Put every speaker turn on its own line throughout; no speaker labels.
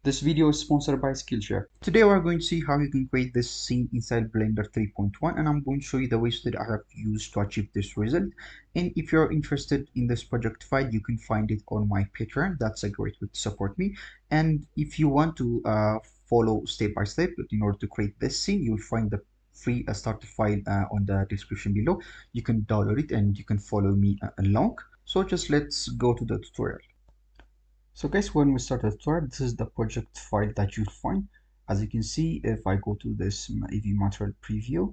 This video is sponsored by Skillshare. Today we're going to see how you can create this scene inside Blender 3.1, and I'm going to show you the ways that I have used to achieve this result. And if you're interested in this project file, you can find it on my Patreon. That's a great way to support me. And if you want to follow step by step in order to create this scene, you'll find the free starter file on the description below. You can download it and you can follow me along. So just let's go to the tutorial. So guys, when we start the tutorial, this is the project file that you'll find. As you can see, if I go to this AV material preview,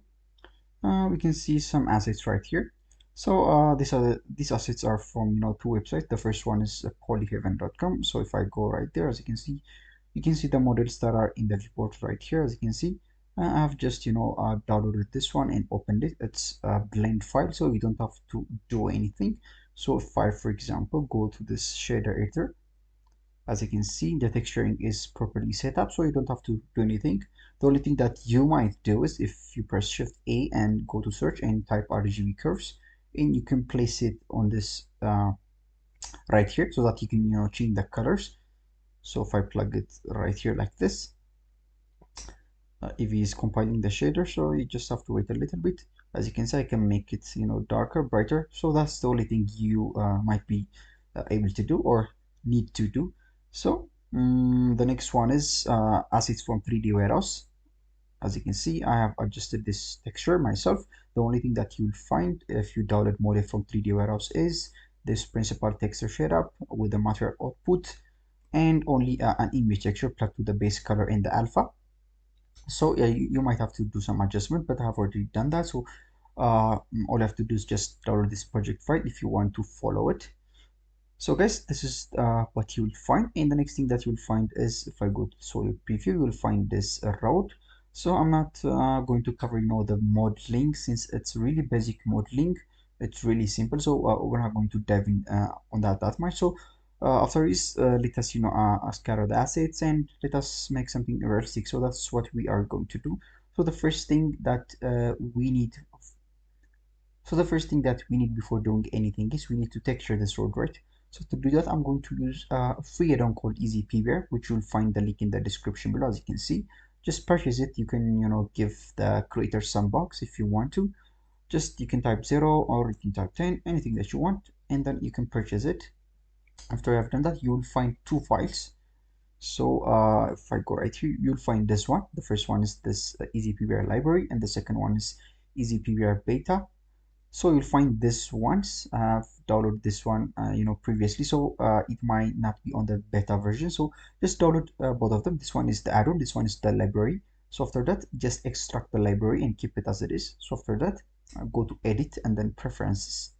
we can see some assets right here. So these assets are from two websites. The first one is polyheaven.com. So if I go right there, as you can see the models that are in the report right here. As you can see, I've just downloaded this one and opened it. It's a blend file, so you don't have to do anything. So if I, for example, go to this shader editor, as you can see, the texturing is properly set up, so you don't have to do anything. The only thing that you might do is if you press Shift A and go to search and type RGB curves, and you can place it on this right here so that you can change the colors. So if I plug it right here like this, Eevee is compiling the shader, so you just have to wait a little bit. As you can see, I can make it darker, brighter. So that's the only thing you might be able to do or need to do. So the next one is assets from 3D warehouse. As you can see, I have adjusted this texture myself. The only thing that you'll find if you download model from 3D warehouse is this principal texture setup with the material output and only an image texture plugged to the base color in the alpha. So yeah, you might have to do some adjustment, but I have already done that. So all you have to do is just download this project file if you want to follow it. So guys, this is what you'll find. And the next thing that you'll find is, if I go to solid preview, you'll find this road. So I'm not going to cover the modeling, since it's really basic modeling. It's really simple, so we're not going to dive in on that much. So after this, let us scatter the assets and let us make something realistic. So that's what we are going to do. So the first thing that we need before doing anything is we need to texture this road, right? So to do that, I'm going to use a free add-on called Easy PBR, which you'll find the link in the description below. As you can see, just purchase it. You can give the creator some bucks if you want to. Just you can type 0 or you can type 10, anything that you want, and then you can purchase it. After you have done that, you will find two files. So if I go right here, you'll find this one. The first one is this Easy PBR library, and the second one is Easy PBR beta. So you'll find this once. I've downloaded this one previously, so it might not be on the beta version. So just download both of them. This one is the add-on, this one is the library. So after that, just extract the library and keep it as it is. So after that, go to edit and then preferences,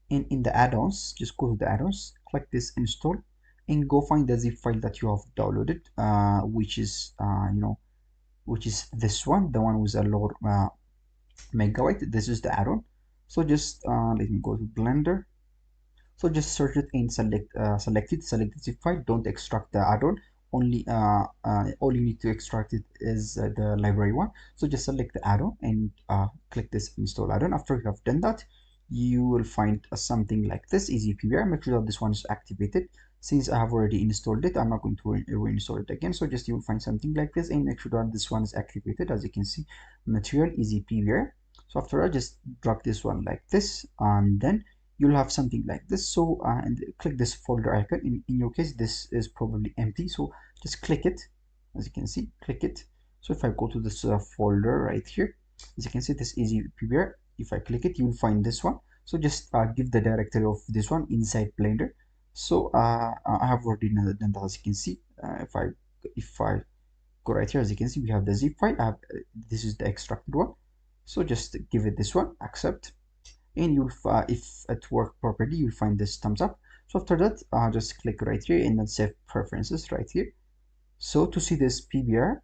and in the add-ons, just go to the add-ons, click this install, and go find the zip file that you have downloaded, which is this one, the one with a lower megabyte. This is the add-on. So just let me go to Blender. So just search it and select the zip file. Don't extract the add-on. Only all you need to extract it is the library one. So just select the add-on and click this install add-on. After you have done that, you will find something like this, Easy PBR. Make sure that this one is activated. Since I have already installed it, I'm not going to reinstall it again. So just you will find something like this, and make sure that this one is activated. As you can see, material Easy PBR. So after that, just drag this one like this, and then you'll have something like this. So and click this folder icon. In your case, this is probably empty, so just click it. As you can see, click it. So if I go to this folder right here, as you can see, this Easy PBR, if I click it, you'll find this one. So just give the directory of this one inside Blender. So I have already done that. As you can see, if I go right here, as you can see, we have the zip file. This is the extracted one. So just give it this one, accept, and you'll if it worked properly, you'll find this thumbs up. So after that, just click right here and then save preferences right here. So to see this PBR,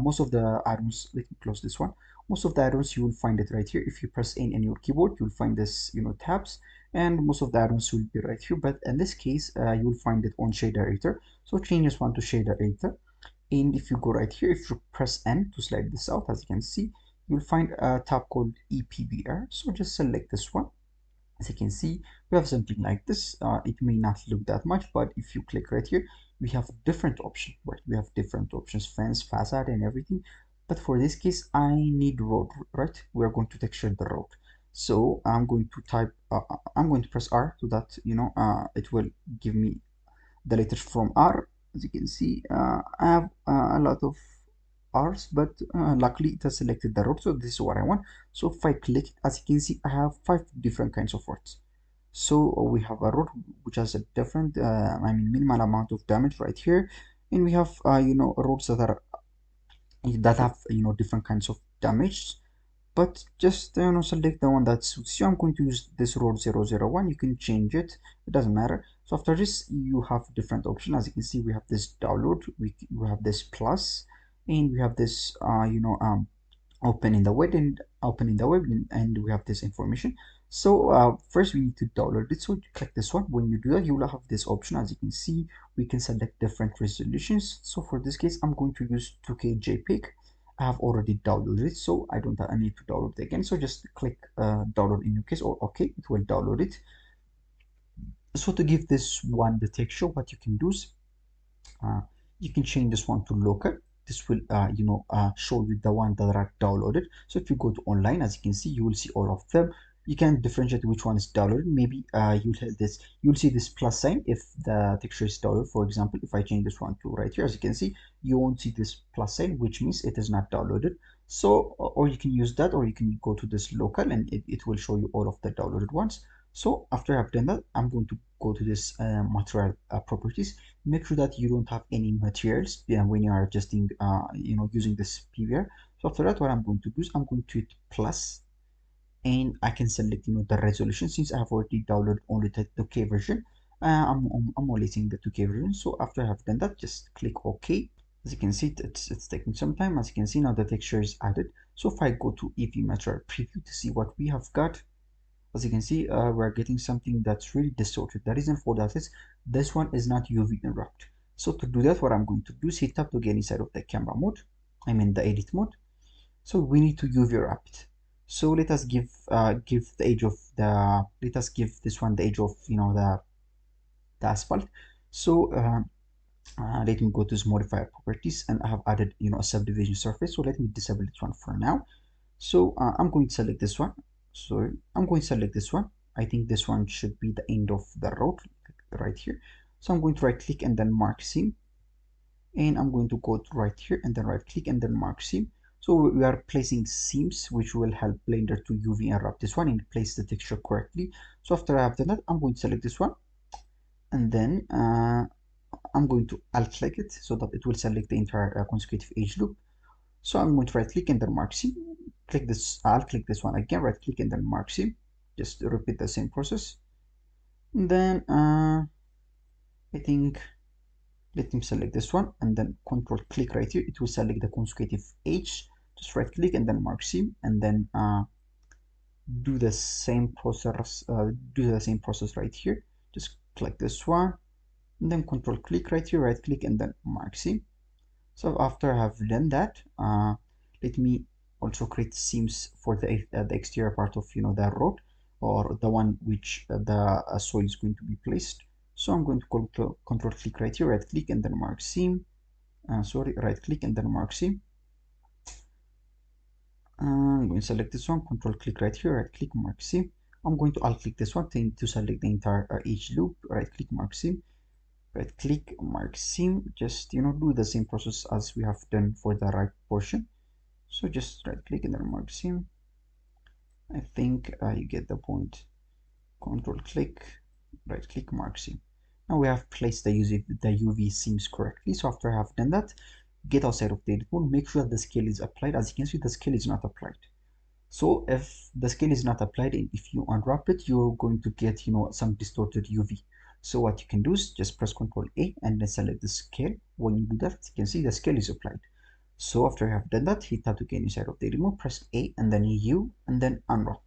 most of the add-ons, let me close this one. Most of the add-ons, you will find it right here. If you press N in your keyboard, you'll find this tabs, and most of the add-ons will be right here. But in this case, you will find it on shader editor. So change this one to shader editor. And if you go right here, if you press N to slide this out, as you can see, you'll find a tab called ePBR. So just select this one. As you can see, we have something like this. It may not look that much, but if you click right here, we have different options, right? We have different options, fence, facade, and everything. But for this case, I need road, right? We're going to texture the road. So I'm going to type, I'm going to press R so that, it will give me the letters from R. As you can see, I have a lot of R's, but luckily it has selected the road, so this is what I want. So if I click, as you can see, I have 5 different kinds of roads. So we have a road which has a different, minimal amount of damage right here, and we have, roads that have, different kinds of damage. But just select the one that suits you. I'm going to use this road 001. You can change it, it doesn't matter. So after this, you have different options. As you can see, we have this download, we have this plus, and we have this open in the web, and we have this information. So first we need to download it, so you click this one. When you do that, you will have this option. As you can see, we can select different resolutions. So for this case, I'm going to use 2K JPEG. I have already downloaded it, so I don't I need to download it again. So just click download in your case, or okay, it will download it. So to give this one the texture, what you can do is uh, you can change this one to local. This will show you the one that are downloaded. So if you go to online, as you can see, you will see all of them. You can differentiate which one is downloaded. Maybe you'll see this plus sign if the texture is downloaded. For example, if I change this one to right here, as you can see, you won't see this plus sign, which means it is not downloaded. So or you can use that, or you can go to this local, and it will show you all of the downloaded ones. So after I've done that, I'm going to go to this material properties. Make sure that you don't have any materials when you are adjusting, using this PVR. So after that, what I'm going to do is I'm going to hit plus, and I can select, the resolution. Since I have already downloaded only the 2K version, I'm only seeing the 2K version. So after I have done that, just click OK. As you can see, it's taking some time. As you can see, now the texture is added. So if I go to EV Material Preview to see what we have got, as you can see, we're getting something that's really distorted. The reason for that is this one is not UV interrupt. So to do that, what I'm going to do is hit tab to get inside of the camera mode. I'm in the edit mode. So we need to UV wrap it. So let us give the edge of the, let us give this one the edge of, the asphalt. So let me go to this modifier properties, and I have added, a subdivision surface. So let me disable this one for now. So I'm going to select this one. So I'm going to select this one. I think this one should be the end of the road right here. So I'm going to right click and then mark seam. And I'm going to go to right here and then right click and then mark seam. So we are placing seams, which will help Blender to UV interrupt this one and place the texture correctly. So after I have done that, I'm going to select this one. And then I'm going to alt click it so that it will select the entire consecutive edge loop. So I'm going to right click and then mark seam. Click this, I'll click this one again, right click and then mark seam. Just repeat the same process. And then I think let me select this one and then control click right here. It will select the consecutive edge. Just right click and then mark seam, and then do the same process. Right here. Just click this one and then control click right here, right click and then mark seam. So after I have done that, let me also create seams for the exterior part of the road, or the one which the soil is going to be placed. So I'm going to control click right here, right click and then mark seam. Right click and then mark seam. I'm going to select this one, control click right here, right click mark seam. I'm going to alt click this one to select the entire edge loop, right click mark seam. Right click mark seam. Just do the same process as we have done for the right portion. So just right click and then mark seam. I think you get the point. Control click, right click mark seam. Now we have placed the UV seams correctly. So after I have done that, get outside of the edit mode, make sure that the scale is applied. As you can see, the scale is not applied. So if the scale is not applied and if you unwrap it, you're going to get some distorted UV. So what you can do is just press Ctrl A and then select the scale. When you do that, you can see the scale is applied. So after you have done that, hit tab to get inside of the remote, press A and then U and then unwrap.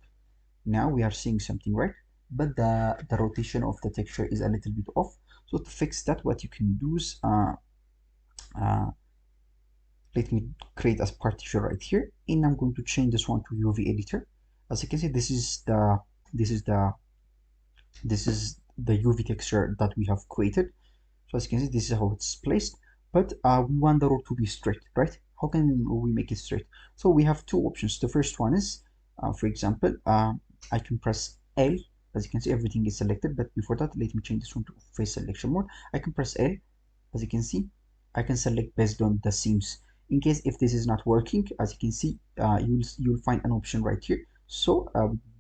Now we are seeing something, right? But the rotation of the texture is a little bit off. So to fix that, what you can do is let me create a partition right here, and I'm going to change this one to UV editor. As you can see, this is the UV texture that we have created. So as you can see, this is how it's placed, but we want the road to be straight, right? How can we make it straight? So we have two options. The first one is, for example, I can press L. As you can see, everything is selected, but before that, let me change this one to face selection mode. I can press L. As you can see, I can select based on the seams. In case if this is not working, as you can see, you'll find an option right here. So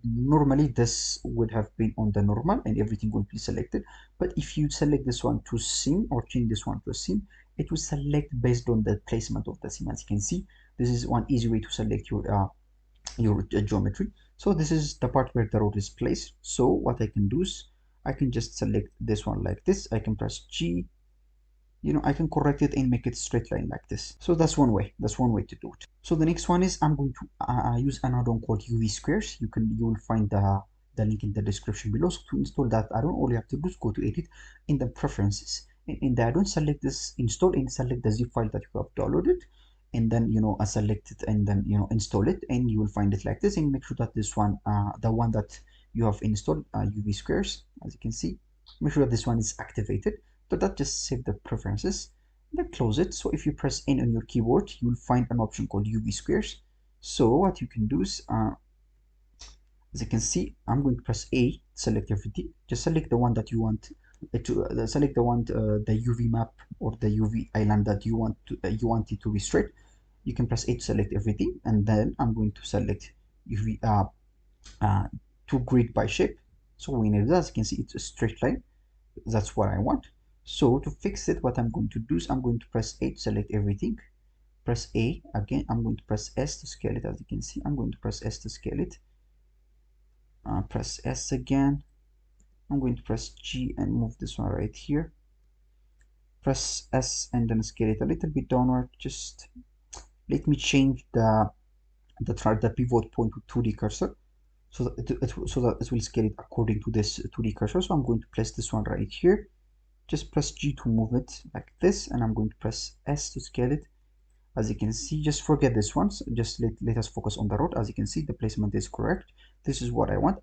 normally this would have been on the normal and everything will be selected. But if you select this one to seam or change this one to a seam, it will select based on the placement of the seam. As you can see, this is one easy way to select your geometry. So this is the part where the road is placed. So what I can do is I can just select this one like this. I can press G, I can correct it and make it straight line like this. So that's one way to do it. So the next one is I'm going to use an add-on called UV squares. You will find the link in the description below. So to install that add-on, all you have to do is go to edit in the preferences. In the add-on, select this install and select the zip file that you have downloaded, and then select it and then install it, and you will find it like this. And make sure that this one, the one that you have installed, UV squares, as you can see, make sure that this one is activated. So that just save the preferences, then close it. So if you press N on your keyboard, you will find an option called UV squares. So what you can do is, as you can see, I'm going to press A, select everything. Just select the one that you want select the one, the UV map or the UV island that you want it to be straight. You can press A to select everything, and then I'm going to select UV to grid by shape. So when it does, you can see it's a straight line. That's what I want. So to fix it, what I'm going to do is I'm going to press A to select everything. Press A again. I'm going to press S to scale it. As you can see, I'm going to press S to scale it. Press S again. I'm going to press G and move this one right here. Press S and then scale it a little bit downward. Just let me change the pivot point to 2D cursor, so that it will scale it according to this 2D cursor. So I'm going to place this one right here. Just press G to move it like this, and I'm going to press S to scale it. As you can see, just forget this one. So just let us focus on the road. As you can see, the placement is correct. This is what I want.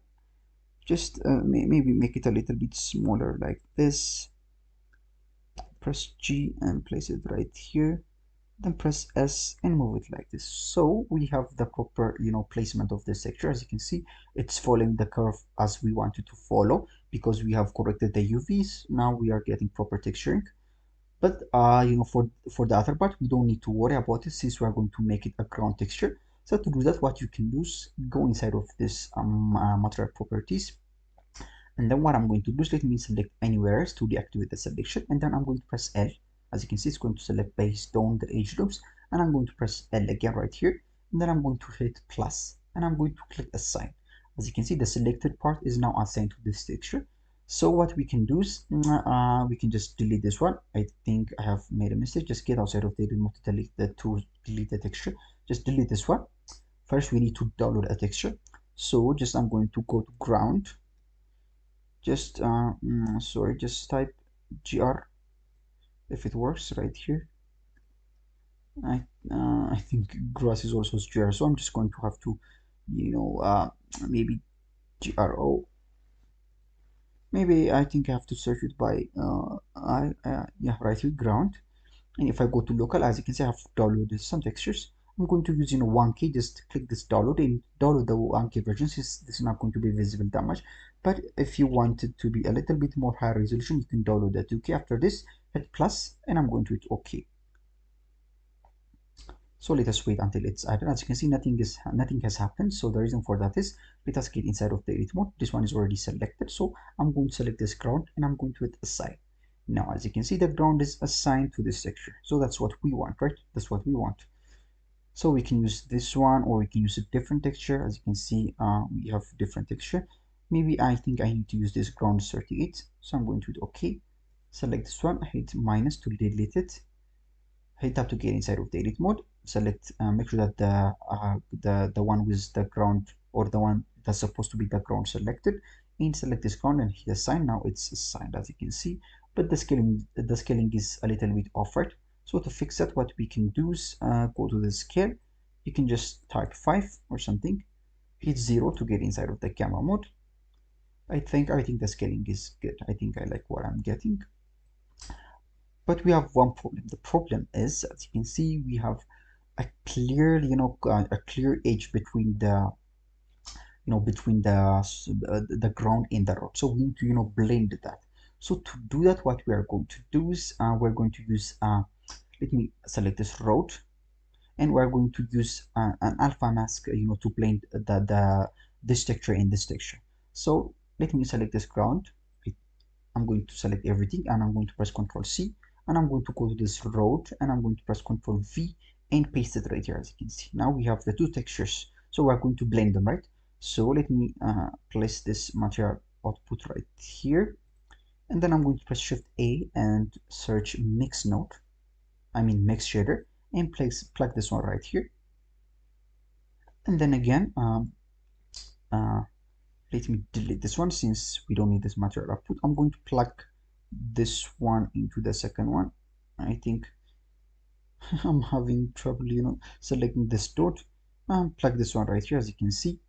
Just maybe make it a little bit smaller like this. Press G and place it right here. Then press S and move it like this. So we have the proper placement of this texture. As you can see, it's following the curve as we want it to follow, because we have corrected the UVs. Now we are getting proper texturing. But for the other part, we don't need to worry about it, since we are going to make it a ground texture. So to do that, what you can do is go inside of this material properties, and then what I'm going to do is let me select anywhere else to deactivate the selection, and then I'm going to press L. As you can see, it's going to select based on the edge loops, and I'm going to press L again right here, and then I'm going to hit plus, and I'm going to click assign. As you can see, the selected part is now assigned to this texture. So what we can do is we can just delete this one. I think I have made a mistake. Just get outside of the remote to delete the texture. Just delete this one. First, we need to download a texture. So just I'm going to go to ground. Just sorry, just type gr if it works right here. I think grass is also gr, so I'm just going to have to maybe gro. Maybe I think I have to search it by yeah, right here, ground. And if I go to local, as you can see, I have downloaded some textures. I'm going to use 1K. Just click this download and download the 1K version, since this is not going to be visible that much. But if you want it to be a little bit more high resolution, you can download the 2K. After this, hit plus, and I'm going to hit OK. So let us wait until it's added. As you can see, nothing has happened. So the reason for that is, let us get inside of the edit mode. This one is already selected, so I'm going to select this ground and I'm going to hit assign. Now, as you can see, the ground is assigned to this texture. So that's what we want, right? That's what we want. So we can use this one, or we can use a different texture. As you can see, we have different texture. Maybe I think I need to use this ground 38. So I'm going to hit OK. Select this one, hit minus to delete it. Hit tab to get inside of the edit mode. Select, make sure that the one with the ground, or the one that's supposed to be the ground, selected, and select this ground and hit assign. Now it's assigned, as you can see, but the scaling is a little bit off, right? So to fix that, what we can do is go to the scale. You can just type 5 or something, hit 0 to get inside of the camera mode. I think the scaling is good. I think I like what I'm getting. But we have one problem. The problem is, as you can see, we have a clear, a clear edge between the, between the ground and the road. So we need to, blend that. So to do that, what we are going to do is we're going to use, let me select this road, and we're going to use an alpha mask, to blend the this texture and this texture. So let me select this ground. I'm going to select everything, and I'm going to press Ctrl C, and I'm going to go to this road, and I'm going to press Ctrl V and paste it right here. As you can see, now we have the two textures, so we're going to blend them, right? So let me place this material output right here, and then I'm going to press Shift A and search mix node, mix shader, and plug this one right here. And then again, uh, let me delete this one since we don't need this material output. I'm going to plug this one into the second one. I think I'm having trouble, selecting this dot. Plug this one right here. As you can see,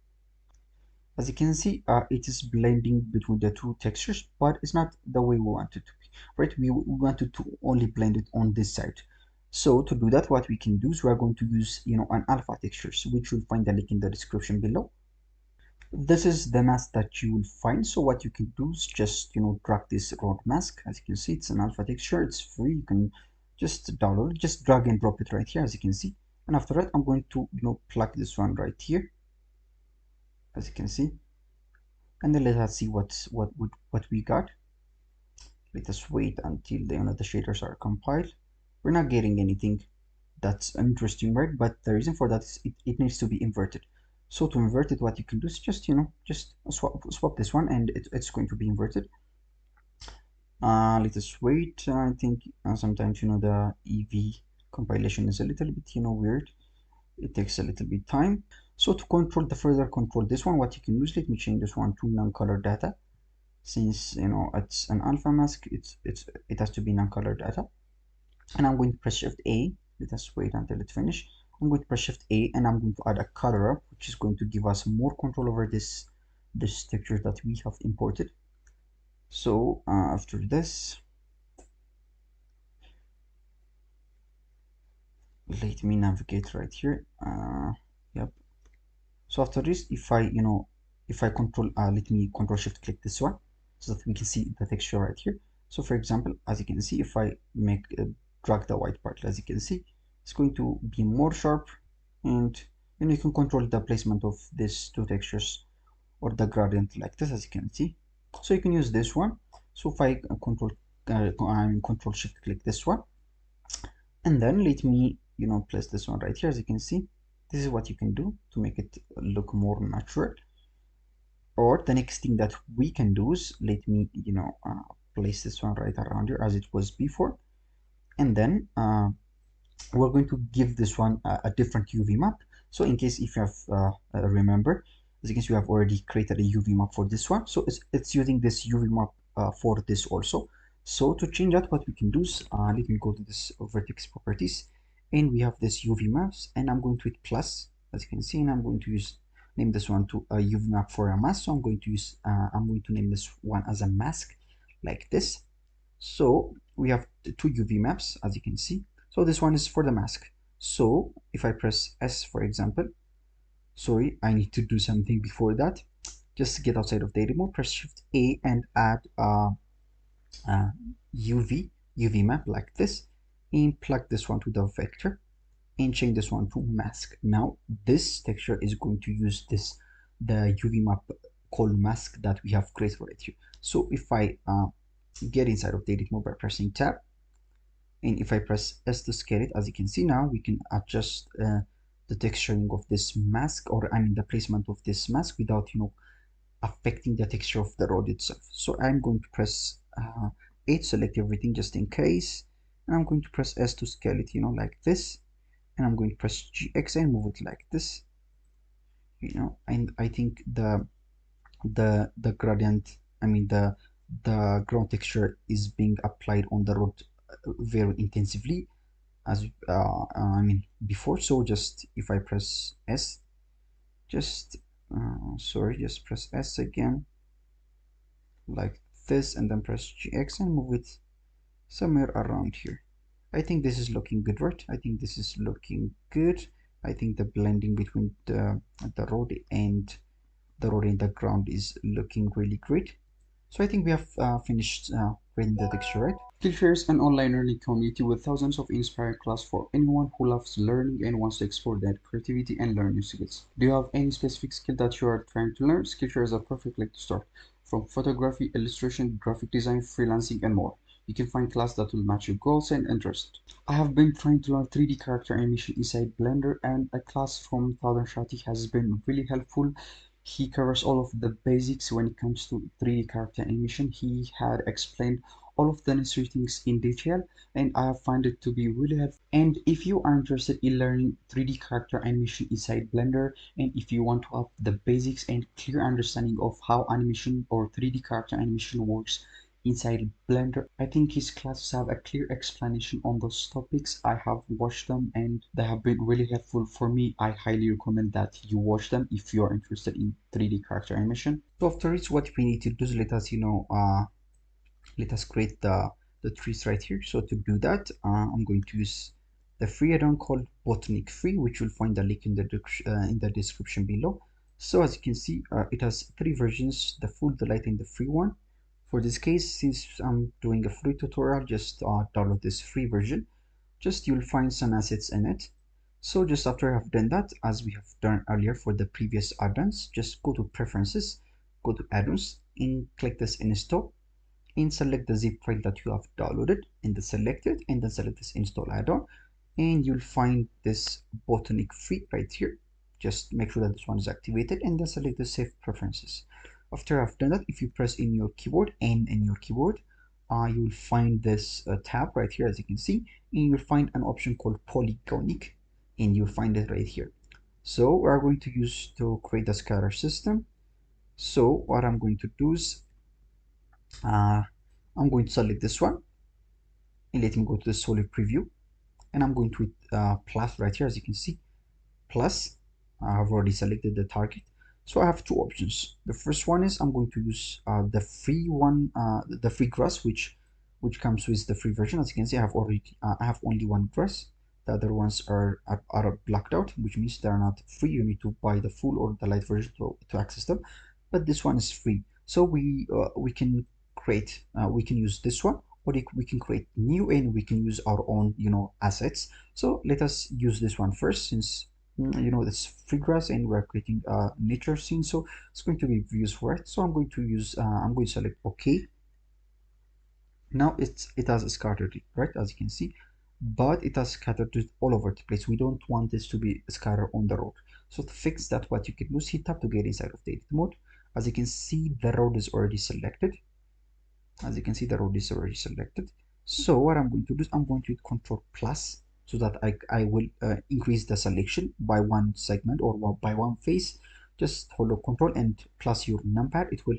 it is blending between the two textures, but it's not the way we want it to be, right? We wanted to only blend it on this side. So to do that, what we can do is we are going to use, an alpha textures, which you'll find the link in the description below. This is the mask that you will find. So what you can do is just, drag this road mask. As you can see, it's an alpha texture, it's free, you can just download it, just drag and drop it right here, as you can see. And after that, I'm going to, plug this one right here, as you can see. And then let us see what we got. Let us wait until the shaders are compiled. We're not getting anything that's interesting, right? But the reason for that is it needs to be inverted. So to invert it, what you can do is just, just swap this one, and it's going to be inverted. Let us wait. I think sometimes, the EV compilation is a little bit, weird. It takes a little bit time. So to further control this one, what you can use, let me change this one to non-color data. Since, it's an alpha mask, it has to be non-color data. And I'm going to press Shift A. Let us wait until it's finished. I'm going to press Shift A, and I'm going to add a color, which is going to give us more control over this texture that we have imported. So after this, let me navigate right here. Yep. So after this, if I control, let me Control Shift click this one, so that we can see the texture right here. So for example, as you can see, if I drag the white part, as you can see, it's going to be more sharp, and you can control the placement of these two textures or the gradient like this, as you can see. So you can use this one. So if I Control Shift click this one, and then let me place this one right here. As you can see, this is what you can do to make it look more natural. Or the next thing that we can do is let me place this one right around here as it was before, and then we're going to give this one a different UV map. So in case if you have remember, as you can see, we have already created a UV map for this one, so it's using this UV map for this also. So to change that, what we can do is let me go to this vertex properties, and we have this UV maps, and I'm going to hit plus, as you can see, and I'm going to name this one to a UV map for a mask. So I'm going to name this one as a mask, like this. So we have two UV maps, as you can see. So this one is for the mask. So if I press S, for example, sorry, I need to do something before that. Just get outside of the edit mode, press Shift A, and add UV map like this, and plug this one to the vector, and change this one to mask. Now this texture is going to use the UV map called mask that we have created right here. So if I get inside of the edit mode by pressing tab, and if I press S to scale it, as you can see, now we can adjust the texturing of this mask, or the placement of this mask, without affecting the texture of the road itself. So I'm going to press A to select everything just in case, and I'm going to press S to scale it, like this, and I'm going to press GX and move it like this, and I think the gradient, the ground texture is being applied on the road very intensively, as before. So just if I press S, just just press S again like this, and then press GX and move it somewhere around here. I think this is looking good, right? I think this is looking good. I think the blending between the road and the ground is looking really great. So I think we have finished creating the texture, right?
Skillshare is an online learning community with thousands of inspiring classes for anyone who loves learning and wants to explore their creativity and learn new skills. Do you have any specific skill that you are trying to learn? Skillshare is a perfect place to start. From photography, illustration, graphic design, freelancing, and more. You can find classes that will match your goals and interests. I have been trying to learn 3D character animation inside Blender, and a class from Father Shati has been really helpful. He covers all of the basics when it comes to 3D character animation. He had explained all of the necessary things in detail, and I have found it to be really helpful. And if you are interested in learning 3D character animation inside Blender, and if you want to have the basics and clear understanding of how animation or 3D character animation works inside Blender, I think his classes have a clear explanation on those topics. I have watched them and they have been really helpful for me. I highly recommend that you watch them if you are interested in 3D character animation.
So after this, what we need to do is let us, let us create the trees right here. So to do that, I'm going to use the free add-on called Botanic Free, which you'll find the link in the description below. So as you can see, it has three versions: the full, the light, and the free one. For this case, since I'm doing a free tutorial, just download this free version. Just you'll find some assets in it. So just after I've done that, as we have done earlier for the previous add-ons, just go to Preferences, go to Add-ons, and click this Install, and select the zip file that you have downloaded and then select it, and then select this install add-on, and you'll find this Botanic Free right here. Just make sure that this one is activated and then select the Save Preferences. After I've done that, if you press in your keyboard and in your keyboard, you will find this tab right here, as you can see, and you'll find an option called Polygonic, and you'll find it right here. So we're going to use to create the scatter system. So what I'm going to do is uh, I'm going to select this one and let me go to the solid preview, and I'm going to plus right here, as you can see, plus. I've already selected the target, so I have two options. The first one is I'm going to use the free one, the free grass, which comes with the free version. As you can see, I have only one grass. The other ones are blacked out, which means they're not free. You need to buy the full or the light version to access them, but this one is free. So we can create, we can use this one, or we can create new, and we can use our own, assets. So let us use this one first, since this free grass and we're creating a nature scene, so it's going to be views for it. So I'm going to select OK. Now it has scattered it, right, as you can see, but it has scattered it all over the place. We don't want this to be scattered on the road. So to fix that, what you can do is hit tab to get inside of the edit mode. As you can see, the road is already selected. As you can see, the road is already selected. So what I'm going to do is I'm going to hit Control plus, so that I will increase the selection by one segment or by one face. Just hold Control and plus your numpad. It will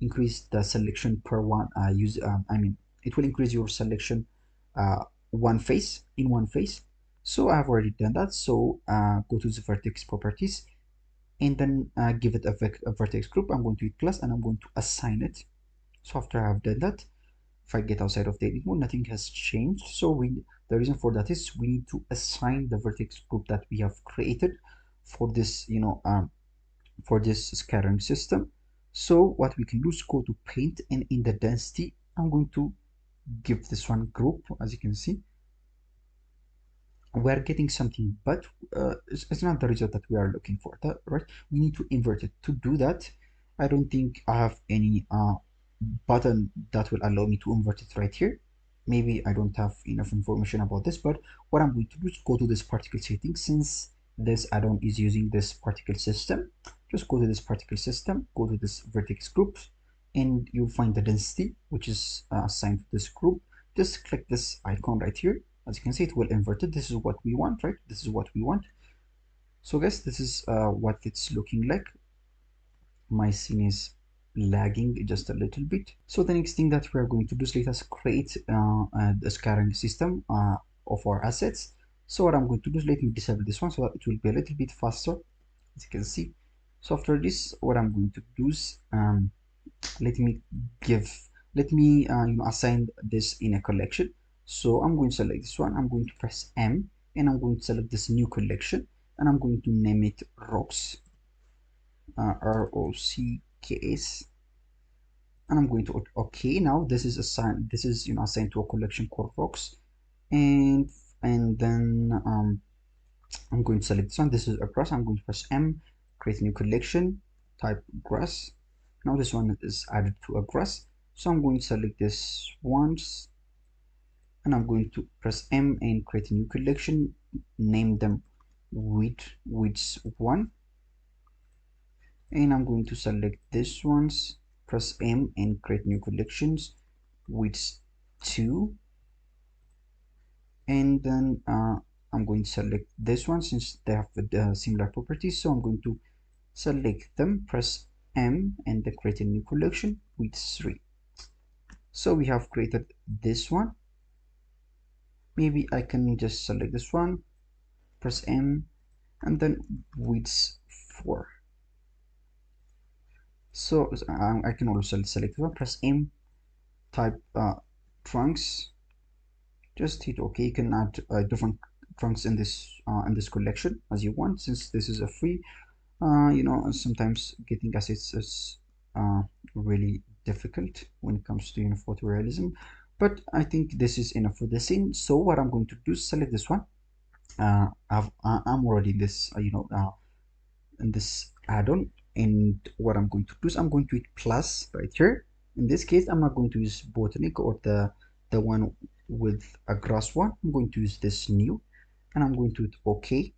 increase the selection per one it will increase your selection one face in one face. So I've already done that. So go to the vertex properties, and then give it a vertex group. I'm going to hit plus, and I'm going to assign it. So after I've done that, if I get outside of the edit mode, nothing has changed. So the reason for that is we need to assign the vertex group that we have created for this, for this scattering system. So what we can do is go to paint, and in the density, I'm going to give this one group. As you can see, we're getting something, but it's not the result that we are looking for, right? We need to invert it. To do that, I don't think I have any button that will allow me to invert it right here. Maybe I don't have enough information about this, but what I'm going to do is go to this particle setting. Since this add-on is using this particle system, just go to this particle system, go to this vertex group, and you'll find the density, which is assigned to this group. Just click this icon right here. As you can see, it will invert it. This is what we want, right? This is what we want. So guys, this is what it's looking like. My scene is lagging just a little bit. So the next thing that we are going to do is let us create the scattering system of our assets. So what I'm going to do is let me disable this one so that it will be a little bit faster, as you can see. So after this, what I'm going to do is let me give Let me assign this in a collection. So I'm going to select this one. I'm going to press M, and I'm going to select this new collection, and I'm going to name it rocks, ROCKS, and I'm going to OK. Now this is assigned. This is assigned to a collection called rocks, and then I'm going to select this one. This is a grass. I'm going to press M, create a new collection, type grass. Now this one is added to a grass. So I'm going to select this once, and I'm going to press M and create a new collection, name them width 1, and I'm going to select this ones, press M and create new collections, width 2, and then I'm going to select this one since they have similar properties. So I'm going to select them, press M, and then create a new collection with 3. So we have created this one. Maybe I can just select this one, press M, and then width 4. So I can also select one, press M, type trunks, just hit OK. You can add different trunks in this collection as you want, since this is a free. Sometimes getting assets is really difficult when it comes to photorealism, but I think this is enough for the scene. So what I'm going to do is select this one. I'm already in this in this add-on, and what I'm going to do is I'm going to hit plus right here. In this case, I'm not going to use botanic or the one with a grass one. I'm going to use this new, and I'm going to hit OK.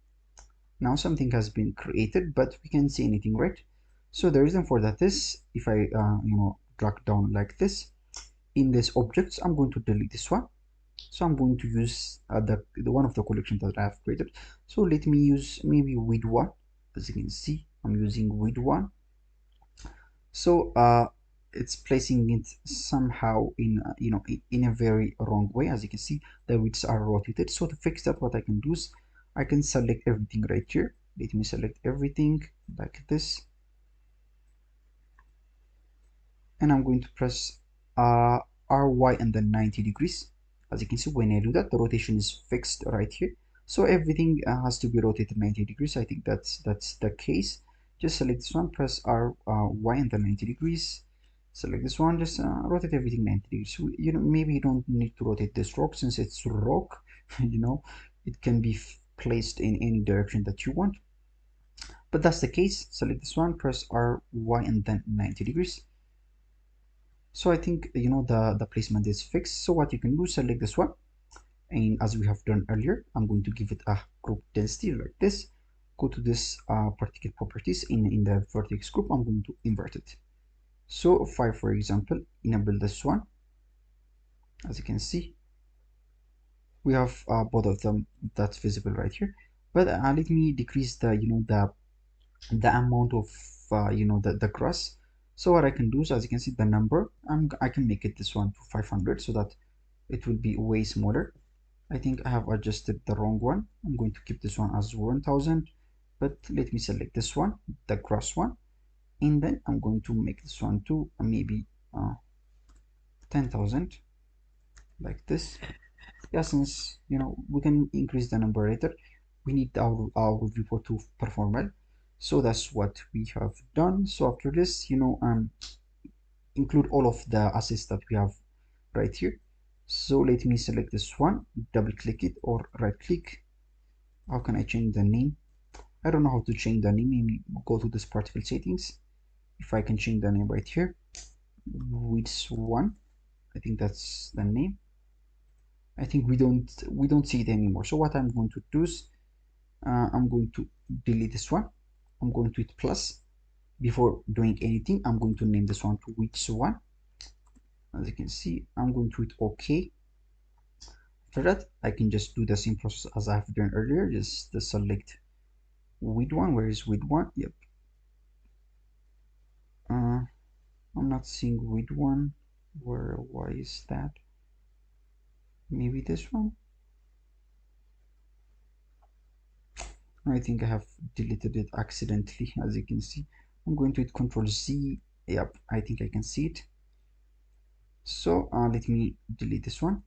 Now something has been created, but we can't see anything, right? So the reason for that is if I drag down like this in this objects, I'm going to delete this one. So I'm going to use the one of the collection that I have created. So let me use maybe with one. As you can see, I'm using with one. So it's placing it somehow in in a very wrong way. As you can see, the widths are rotated. So to fix that, what I can do is I can select everything right here. Let me select everything like this, and I'm going to press RY and then 90 degrees. As you can see, when I do that, the rotation is fixed right here. So everything has to be rotated 90 degrees. I think that's the case. Just select this one, press RY and then 90 degrees. Select this one, just rotate everything 90 degrees. So, maybe you don't need to rotate this rock since it's rock. It can be placed in any direction that you want. But that's the case. Select this one, press RY and then 90 degrees. So I think the placement is fixed. So what you can do, select this one, and as we have done earlier, I'm going to give it a group density like this. Go to this particle properties in the vertex group. I'm going to invert it. So 5, for example, enable this one. As you can see, we have both of them that's visible right here. But let me decrease the amount of the grass. So what I can do is, as you can see, the number I can make it this one to 500 so that it will be way smaller. I think I have adjusted the wrong one. I'm going to keep this one as 1000, but let me select this one, the grass one, and then I'm going to make this one to maybe 10,000 like this. Yeah, since we can increase the number later, we need our report to perform well. So that's what we have done. So after this, include all of the assets that we have right here. So let me select this one, double click it or right click. How can I change the name? I don't know how to change the name. Maybe go to this particle settings. If I can change the name right here, which one? I think that's the name. I think we don't see it anymore. So what I'm going to do is I'm going to delete this one. I'm going to hit plus. Before doing anything, I'm going to name this one to which one. As you can see, I'm going to hit OK. For that, I can just do the same process as I've done earlier. Just select with one. Where is with one? Yep. I'm not seeing with one. Why is that? Maybe this one. I think I have deleted it accidentally. As you can see, I'm going to hit Control Z. Yep, I think I can see it. So let me delete this one.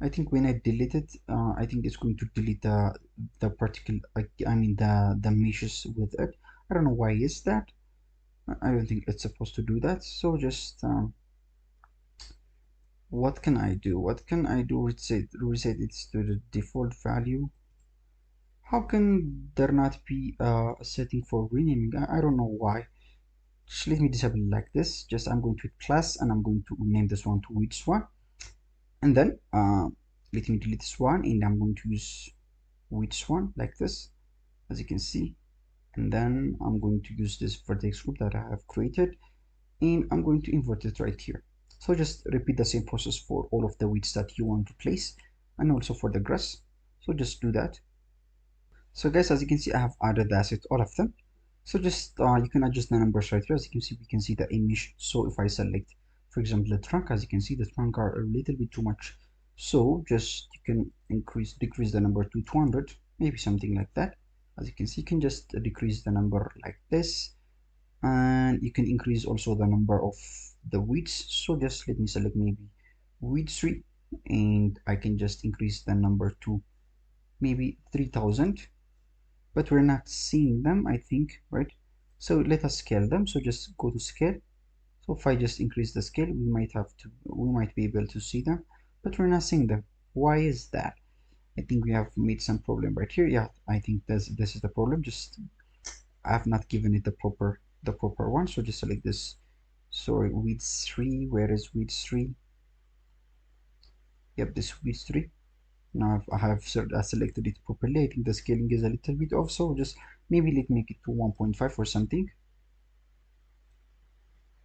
I think when I delete it, I think it's going to delete the particular, like, I mean the meshes with it. I don't know why is that. I don't think it's supposed to do that. So just what can I do? What can I do? Reset it to the default value. How can there not be a setting for renaming? I don't know why. Just let me disable it like this. Just I'm going to hit plus and I'm going to name this one to which one. And then let me delete this one and I'm going to use which one like this, as you can see. And then I'm going to use this vertex group that I have created and I'm going to invert it right here. So just repeat the same process for all of the weeds that you want to place and also for the grass. So just do that. So guys, as you can see, I have added the assets, all of them. So just you can adjust the numbers right here. As you can see, we can see the image. So if I select, for example, the trunk, as you can see, the trunk are a little bit too much. So just you can decrease the number to 200, maybe something like that. As you can see, you can just decrease the number like this, and you can increase also the number of the weeds. So just let me select maybe weed 3, and I can just increase the number to maybe 3000, but we're not seeing them, I think, right? So let us scale them. So just go to scale. So if I just increase the scale, we might be able to see them, but we're not seeing them. Why is that? I think we have made some problem right here. Yeah, I think this is the problem. Just I have not given it the proper one. So just select this. Sorry, weeds 3. Where is weeds 3? Yep, this weeds 3. Now I have selected it properly. I think the scaling is a little bit off. So just maybe let's make it to 1.5 or something.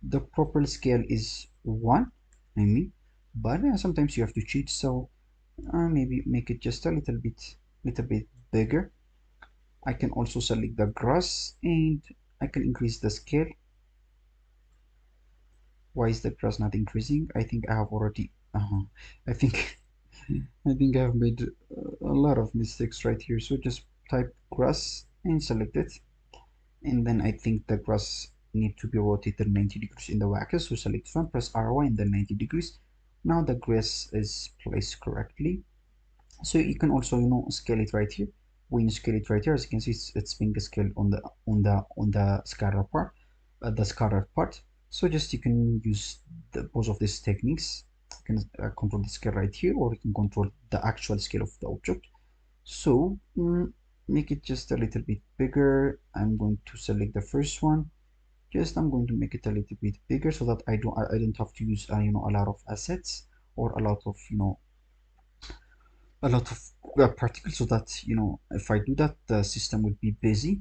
The proper scale is 1, I mean, but sometimes you have to cheat. So maybe make it just a little bit bigger. I can also select the grass and I can increase the scale. Why is the grass not increasing? I think I have already I think I think I've made a lot of mistakes right here. So just type grass and select it, and then I think the grass need to be rotated 90 degrees in the axis. So select one, press RY and then 90 degrees. Now the grass is placed correctly. So you can also scale it right here. When you scale it right here, as you can see, it's being scaled on the scatter part, the scatter part. So just you can use both of these techniques. You can control the scale right here, or you can control the actual scale of the object. So make it just a little bit bigger. I'm going to select the first one. Just I'm going to make it a little bit bigger so that I don't have to use a lot of assets, or a lot of particles, so that if I do that, the system will be busy.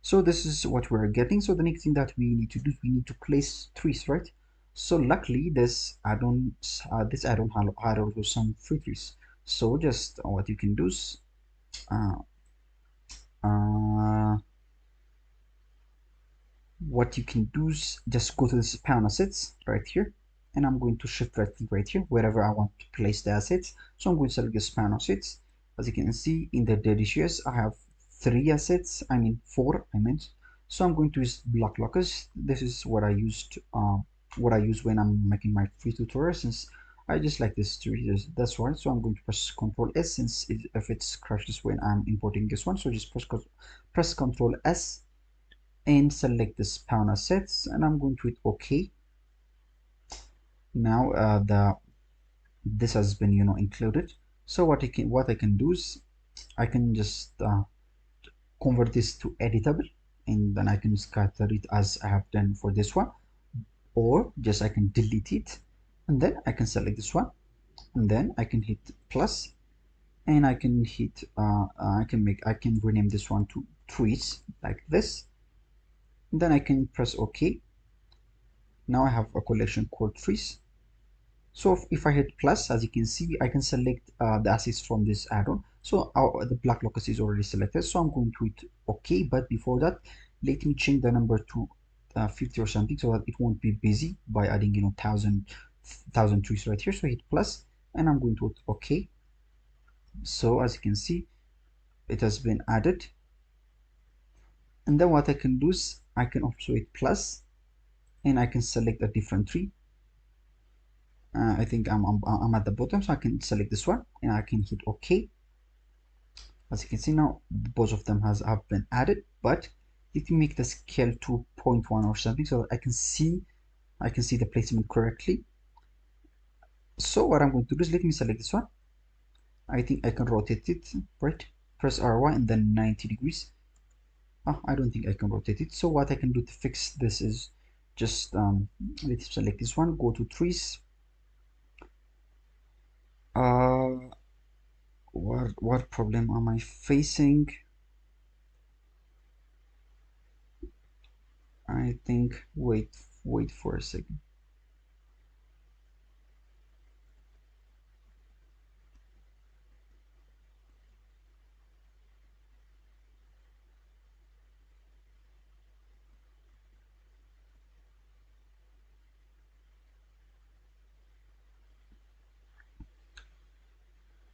So this is what we're getting. So the next thing that we need to do is we need to place trees, right? So luckily this add-on had also some free trees. So just what you can do is uh, uh, what you can do is just go to the spawn assets right here, and I'm going to shift right click right here wherever I want to place the assets. So I'm going to select the spawn assets. As you can see in the delicious, I have 3 assets, I mean 4 I meant. So I'm going to use block lockers. This is what I use when I'm making my free tutorial, since I just like this tree. That's why. So I'm going to press Control S, since if it crashes when I'm importing this one. So just press Control S and select the spawn assets, and I'm going to hit OK. Now the this has been included. So what I can do is I can just convert this to editable, and then I can scatter it as I have done for this one, or just I can delete it, and then I can select this one, and then I can hit plus, and I can hit I can rename this one to trees like this, and then I can press OK. Now I have a collection called trees. So if I hit plus, as you can see, I can select the assets from this add-on. So the black locus is already selected. So I'm going to hit OK. But before that, let me change the number to 50 or something, so that it won't be busy by adding thousand trees right here. So hit plus, and I'm going to hit OK. So as you can see, it has been added. And then what I can do is I can also hit plus, and I can select a different tree. I think I'm at the bottom, so I can select this one and I can hit OK. As you can see now, both of them have been added, but let me make the scale to zero point 0.1 or something so that I can see the placement correctly. So what I'm going to do is let me select this one. I think I can rotate it, right? Press R1 and then 90 degrees. I don't think I can rotate it. So what I can do to fix this is just let's select this one, go to trees. Uh, what problem am I facing? I think wait for a second.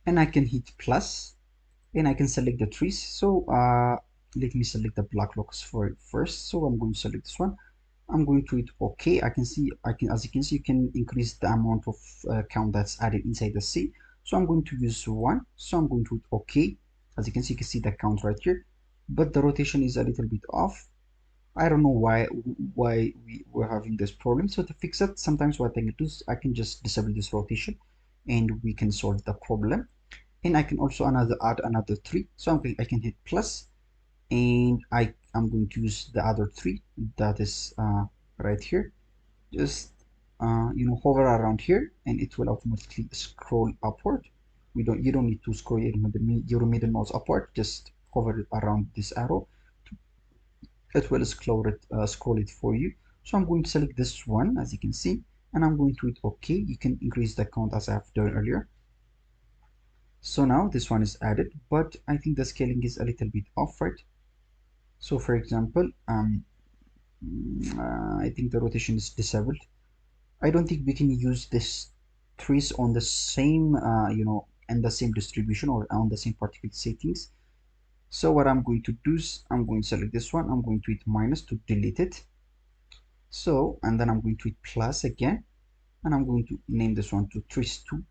And I can hit plus and I can select the trees. So let me select the black blocks for it first. So I'm going to select this one. I'm going to hit OK. As you can see, you can increase the amount of count that's added inside the C. So I'm going to use 1. So I'm going to hit OK. As you can see the count right here, but the rotation is a little bit off. I don't know why we were having this problem. So to fix it, sometimes what I can do is I can just disable this rotation, and we can solve the problem. And I can also add another 3. So I can hit plus, and I'm going to use the other 3 that is right here. Just hover around here and it will automatically scroll upward. You don't need to scroll your middle mouse upward. Just hover around this arrow. It will scroll it for you. So I'm going to select this one, as you can see, and I'm going to hit OK. You can increase the count as I've done earlier. So now this one is added, but I think the scaling is a little bit off, right? So for example, I think the rotation is disabled. I don't think we can use this trees on the same, and the same distribution or on the same particular settings. So what I'm going to do is I'm going to select this one. I'm going to hit minus to delete it. So, and then I'm going to hit plus again, and I'm going to name this one to trees 2,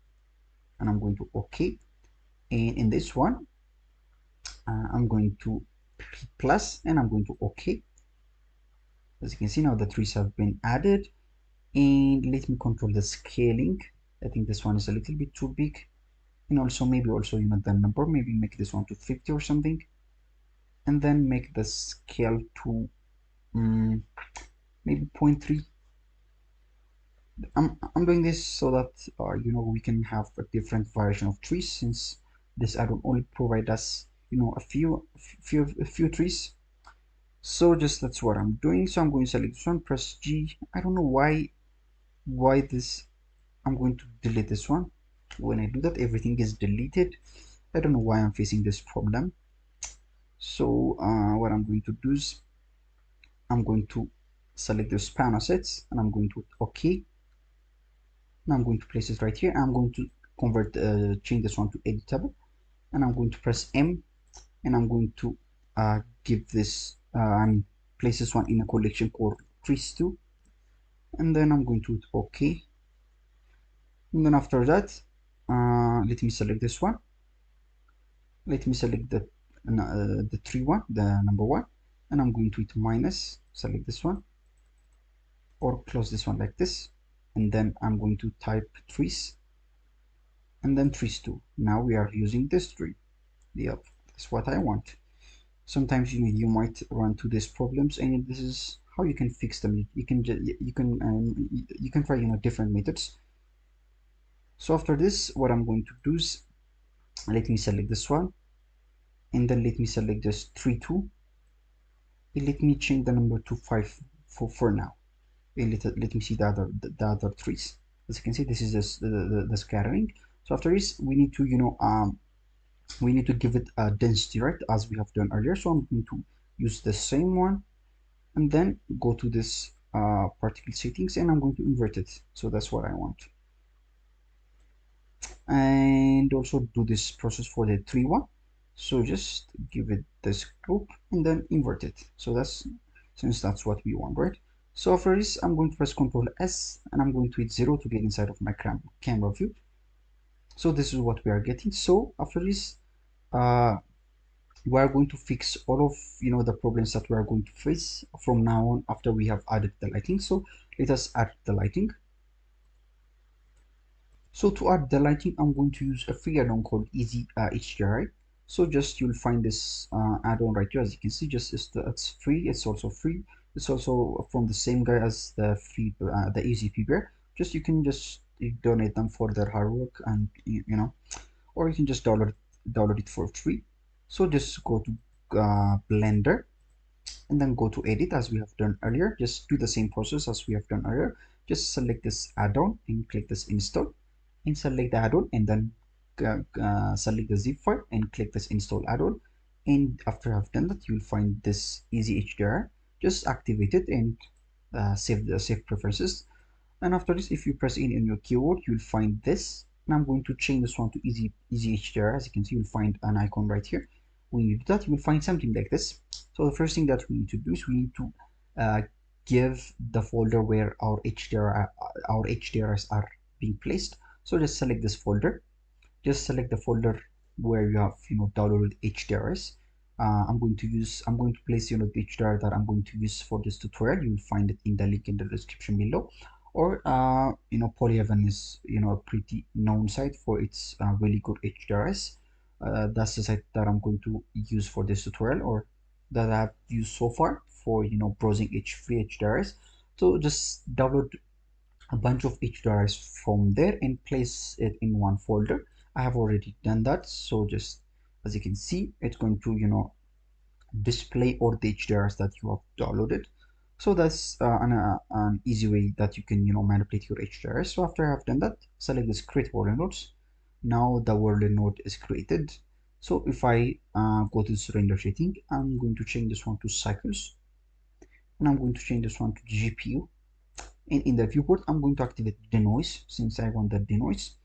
and I'm going to OK. And in this one, I'm going to hit plus, and I'm going to OK. As you can see now, the trees have been added. And let me control the scaling. I think this one is a little bit too big, and also maybe also the number, maybe make this one to 50 or something, and then make the scale to maybe 0.3. I'm doing this so that we can have a different variation of trees, since this add-on only provide us a few trees. So just that's what I'm doing. So I'm going to select this one, press G. I don't know why this. I'm going to delete this one. When I do that, everything is deleted. I don't know why I'm facing this problem. So what I'm going to do is I'm going to select the span assets, and I'm going to OK. Now I'm going to place it right here. I'm going to change this one to editable, and I'm going to press M, and I'm going to give this place this one in a collection called trees2, and then I'm going to hit OK. And then after that, let me select this one. Let me select the tree one, the number one, and I'm going to hit minus, select this one, or close this one like this, and then I'm going to type trees, and then trees2. Now we are using this tree. Yep, that's what I want. Sometimes you might run to these problems, and this is how you can fix them. You can try different methods. So after this, what I'm going to do is let me select this one, and then let me select just 3 2, and let me change the number to 5 for now. And let me see the other trees. As you can see, this is the scattering. So after this, we need to we need to give it a density, right, as we have done earlier. So I'm going to use the same one, and then go to this particle settings, and I'm going to invert it. So that's what I want. And also do this process for the tree one. So just give it this group and then invert it. So since that's what we want, right? So after this, I'm going to press Ctrl S and I'm going to hit 0 to get inside of my camera view. So this is what we are getting. So after this, uh, we are going to fix all of the problems that we are going to face from now on after we have added the lighting. So let us add the lighting. So to add the lighting, I'm going to use a free add-on called Easy HDRI. So just you'll find this add-on right here. As you can see, just it's free. It's also free. It's also from the same guy as the Easy PBR. Just you can just donate them for their hard work, and or you can just download it for free. So just go to Blender and then go to edit as we have done earlier. Just do the same process as we have done earlier. Just select this add-on and click this install, and select the add-on, and then select the zip file and click this install add-on. And after I've done that, you'll find this easy HDR. Just activate it and save preferences. And after this, if you press in your keyboard, you'll find this. And I'm going to change this one to easy HDR. As you can see, you'll find an icon right here. When you do that, you will find something like this. So the first thing that we need to do is we need to uh, give the folder where our HDRs are being placed. So just select this folder. Just select the folder where you have downloaded HDRs. I'm going to place the HDR that I'm going to use for this tutorial. You'll find it in the link in the description below. Or Polyhaven is a pretty known site for its really good HDRs. That's the site that I'm going to use for this tutorial, or that I've used so far for browsing free HDRs. So just download a bunch of HDRs from there and place it in one folder. I have already done that. So just as you can see, it's going to display all the HDRs that you have downloaded. So that's an easy way that you can manipulate your HDRs. So after I have done that, select this create world nodes. Now the world node is created. So if I go to this render setting, I'm going to change this one to cycles, and I'm going to change this one to GPU. And in the viewport, I'm going to activate denoise since I want the denoise,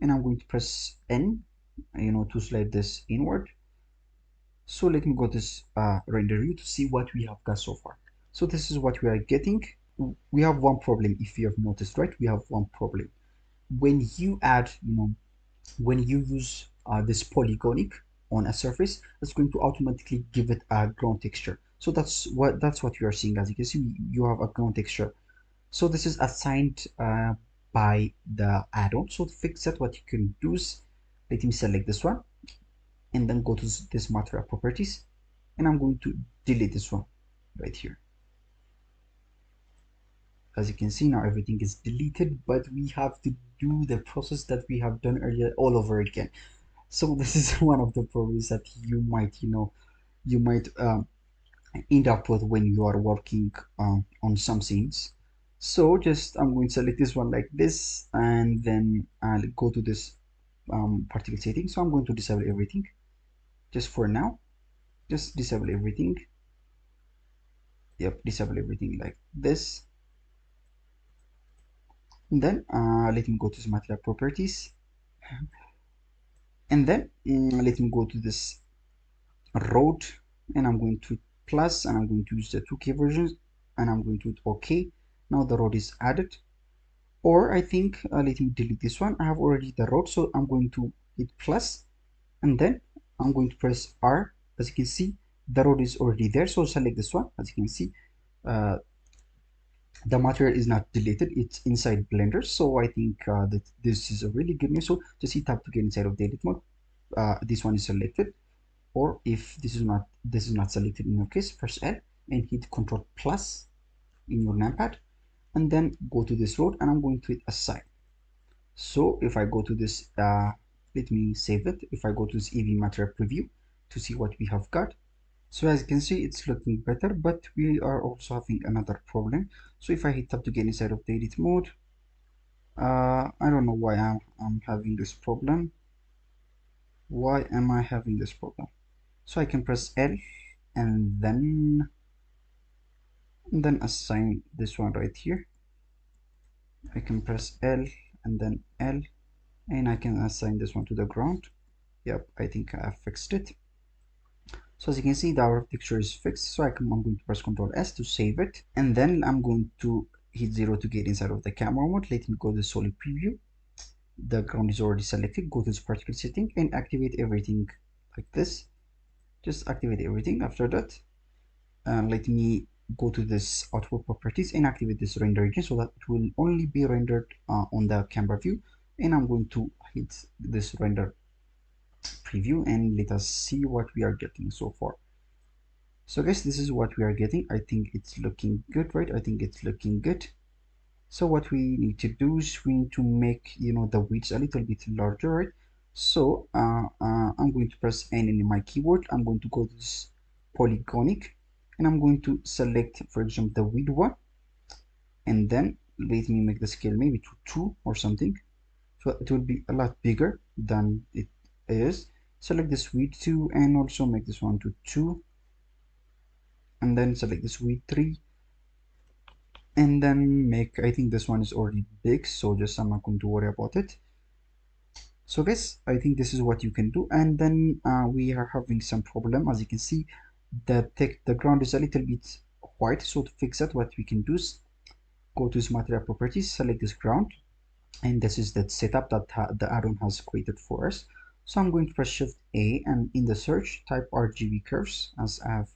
and I'm going to press N, to slide this inward. So let me go to this render view to see what we have got so far. So this is what we are getting. We have one problem. If you have noticed, right, we have one problem. When you add, when you use this polygonic on a surface, it's going to automatically give it a ground texture. So that's what you are seeing. As you can see, you have a ground texture. So this is assigned by the add-on. So to fix that, what you can do is, let me select this one and then go to this material properties, and I'm going to delete this one right here. As you can see, now everything is deleted, but we have to do the process that we have done earlier all over again. So this is one of the problems that you might end up with when you are working on some scenes. So just I'm going to select this one like this, and then I'll go to this particle setting. So I'm going to disable everything just for now. Just disable everything. Yep, disable everything like this. And then let me go to material properties, and then let me go to this road, and I'm going to plus, and I'm going to use the 2K versions, and I'm going to hit OK. Now the road is added. Or I think let me delete this one. I have already the road, so I'm going to hit plus, and then I'm going to press R. As you can see, the road is already there, so select this one. As you can see, uh, the material is not deleted, it's inside Blender. So I think that this is a really good news. So just hit tab to get inside of the edit mode. This one is selected, or if this is not selected in your case, press L and hit Control plus in your numpad, and then go to this road, and I'm going to hit assign. So if I go to this, let me save it. If I go to this EV material preview to see what we have got. So as you can see, it's looking better, but we are also having another problem. So if I hit tab to get inside of the edit mode, I don't know why I'm having this problem. Why am I having this problem? So I can press L and then assign this one right here. I can press L and then L, and I can assign this one to the ground. Yep, I think I fixed it. So as you can see, our texture is fixed. So I'm going to press Ctrl S to save it. And then I'm going to hit 0 to get inside of the camera mode. Let me go to solid preview. The ground is already selected. Go to this particle setting and activate everything like this. Just activate everything. After that, let me go to this output properties and activate this render region so that it will only be rendered on the camera view. And I'm going to hit this render preview and let us see what we are getting so far. So guys, this is what we are getting. I think it's looking good, right? I think it's looking good. So what we need to do is we need to make, the width a little bit larger, right? So I'm going to press N in my keyboard. I'm going to go to this polygonic and I'm going to select, for example, the width one. And then let me make the scale maybe to 2 or something. So it will be a lot bigger than it is. Select this width 2 and also make this one to 2. And then select this width 3 and then make, I think this one is already big, so just I'm not going to worry about it. So guys, I think this is what you can do. And then we are having some problem. As you can see, the ground is a little bit white. So to fix that, what we can do is go to this material properties, select this ground, and this is the setup that the add-on has created for us. So I'm going to press Shift A and in the search type RGB curves as I have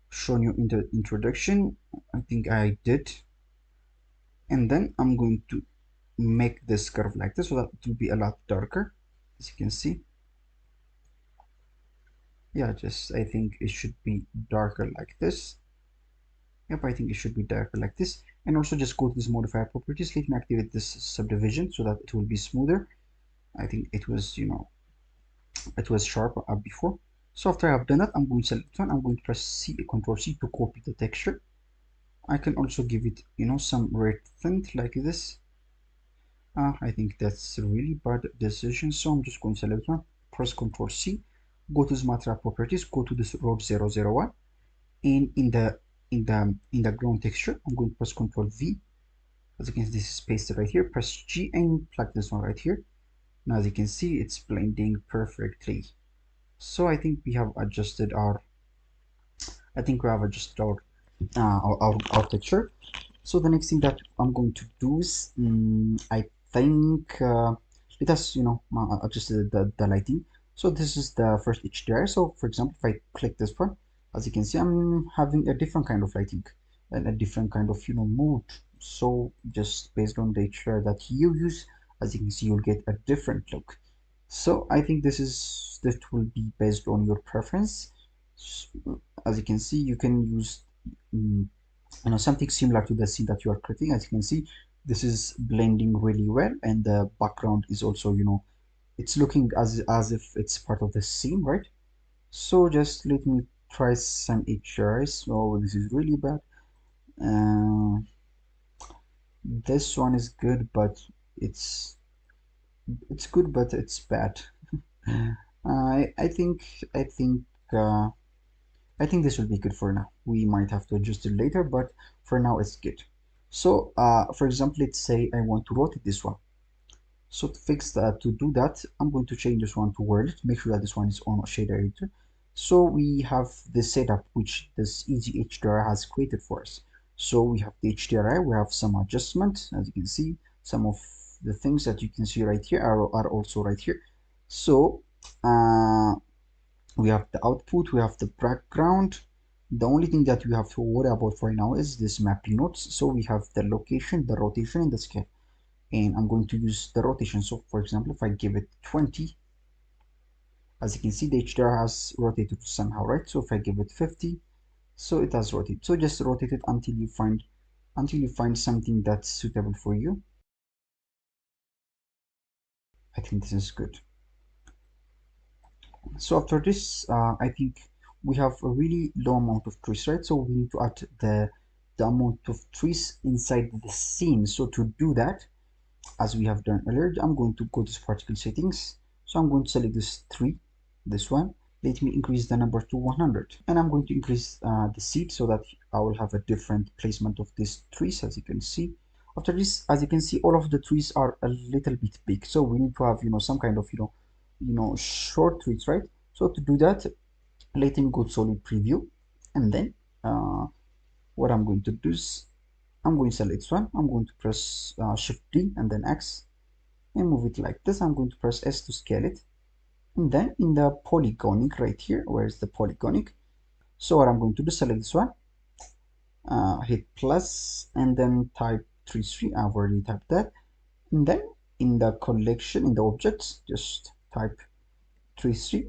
shown you in the introduction. I think I did. And then I'm going to make this curve like this so that it will be a lot darker, as you can see. Yeah, just I think it should be darker like this. Yep, I think it should be darker like this. And also just go to this modifier properties, let me activate this subdivision so that it will be smoother. I think it was, it was sharp before. So after I've done that, I'm going to select one. I'm going to press C, Ctrl C to copy the texture. I can also give it, some red tint like this. I think that's a really bad decision. So I'm just going to select one, press Ctrl C, go to Smart properties, go to this road 001, and in the ground texture, I'm going to press Ctrl V. As you can see, this is pasted right here. Press G and plug this one right here. Now, as you can see, it's blending perfectly. So I think we have adjusted our texture. So the next thing that I'm going to do is, I think, let us, adjust the lighting. So this is the first HDR. So for example, if I click this one, as you can see, I'm having a different kind of lighting and a different kind of, mood. So just based on the HDR that you use, as you can see, you'll get a different look. So I think this will be based on your preference. As you can see, you can use, um, something similar to the scene that you are creating. As you can see, this is blending really well, and the background is also, it's looking as if it's part of the scene, right? So just let me try some HRs. Oh, this is really bad. uh, this one is good, but it's it's good, but it's bad. I think I think this will be good for now. We might have to adjust it later, but for now it's good. So, for example, let's say I want to rotate this one. So to fix that, to do that, I'm going to change this one to world to make sure that this one is on shader editor. So we have the setup which this easy HDRI has created for us. So we have the HDRI, we have some adjustments, as you can see, some of the things that you can see right here are also right here. So we have the output, we have the background. The only thing that we have to worry about for now is this mapping nodes. So we have the location, the rotation, and the scale. And I'm going to use the rotation. So for example, if I give it 20, as you can see, the HDR has rotated somehow, right? So if I give it 50, so it has rotated. So just rotate it until you find something that's suitable for you. I think this is good. So after this, I think we have a really low amount of trees, right? So we need to add the amount of trees inside the scene. So to do that, as we have done earlier, I'm going to go to particle settings. So I'm going to select this one. Let me increase the number to 100, and I'm going to increase the seed so that I will have a different placement of these trees, as you can see. After this, as you can see, all of the trees are a little bit big, so we need to have some kind of short trees, right? So to do that, Let me go to solid preview, and then what I'm going to do is I'm going to select this one. I'm going to press Shift D and then X and move it like this. I'm going to press S to scale it. And then in the polygonic right here, where is the polygonic? So what I'm going to do, select this one, hit plus, and then type 33. I've already typed that. And then in the collection, in the objects, just type 33.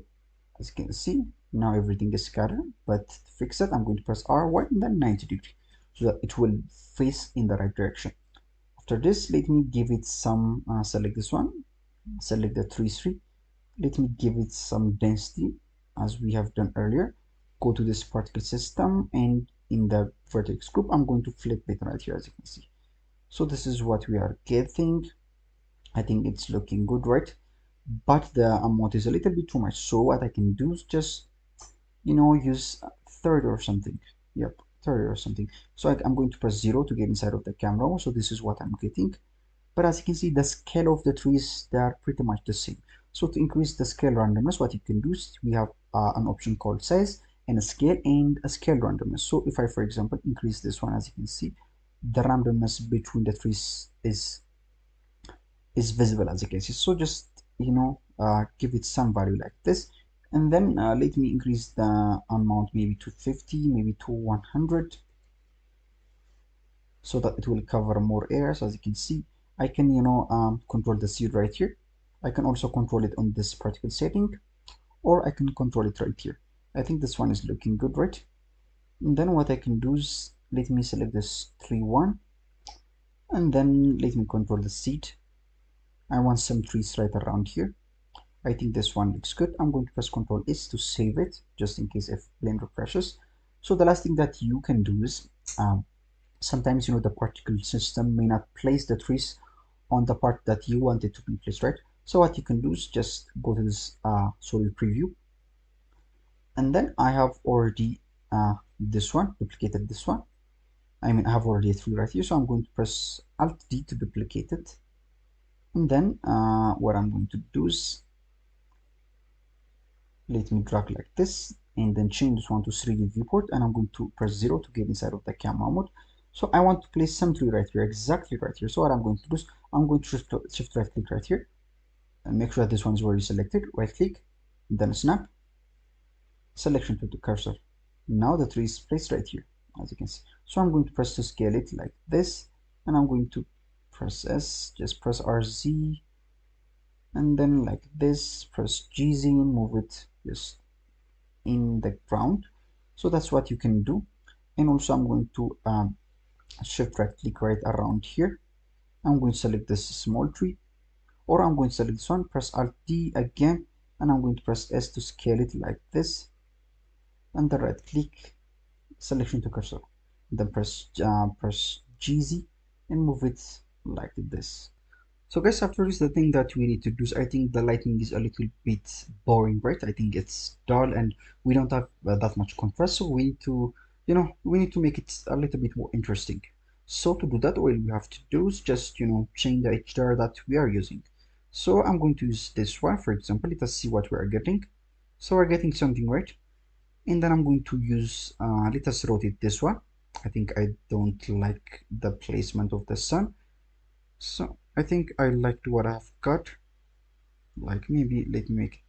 As you can see, now everything is scattered. But to fix it, I'm going to press R1 and then 90 degree so that it will face in the right direction. After this, let me give it some, select this one, select the 33. Let me give it some density as we have done earlier. Go to this particle system, and in the vertex group, I'm going to flip it right here, as you can see. So this is what we are getting. I think it's looking good, right? But the amount is a little bit too much. So what I can do is just, use 30 or something. Yep, 30 or something. So I'm going to press 0 to get inside of the camera. So this is what I'm getting. But as you can see, the scale of the trees, they are pretty much the same. So to increase the scale randomness, what you can do is we have an option called size and a scale randomness. So if I, for example, increase this one, as you can see, the randomness between the trees is visible, as you can see. So just, give it some value like this. And then let me increase the amount maybe to 50, maybe to 100, so that it will cover more areas. As you can see, I can, control the seed right here. I can also control it on this particular setting, or I can control it right here. I think this one is looking good, right? And then what I can do is let me select this 3-1, and then let me control the seed. I want some trees right around here. I think this one looks good. I'm going to press Ctrl S to save it, just in case if Blender crashes. So the last thing that you can do is, sometimes, the particle system may not place the trees on the part that you want it to be placed, right? So what you can do is just go to this solid preview, and then I have already this one, duplicated this one. I mean, I have already a tree right here, so I'm going to press Alt D to duplicate it. And then what I'm going to do is, let me drag like this, and then change this one to 3D viewport, and I'm going to press 0 to get inside of the camera mode. So I want to place some tree right here, exactly right here. So what I'm going to do is, I'm going to shift right click right here, and make sure that this one is already selected. Right click, then snap, selection to the cursor. Now the tree is placed right here, as you can see. So I'm going to press to scale it like this, and I'm going to press S, just press RZ, and then like this, press GZ, move it just in the ground. So that's what you can do. And also I'm going to shift right click right around here. I'm going to select this small tree, or I'm going to select this one, press Alt D again, and I'm going to press S to scale it like this, and then right click, selection to cursor, then press GZ and move it like this. So guys, after this, the thing that we need to do is, I think the lighting is a little bit boring, right? I think it's dull and we don't have that much contrast, so we need to, we need to make it a little bit more interesting. So to do that, all we have to do is just, change the HDR that we are using. So I'm going to use this one, for example. Let us see what we are getting. So we're getting something, right? And then I'm going to use, let us rotate this one. I think I don't like the placement of the sun. So I think I liked what I've got. Like maybe let me make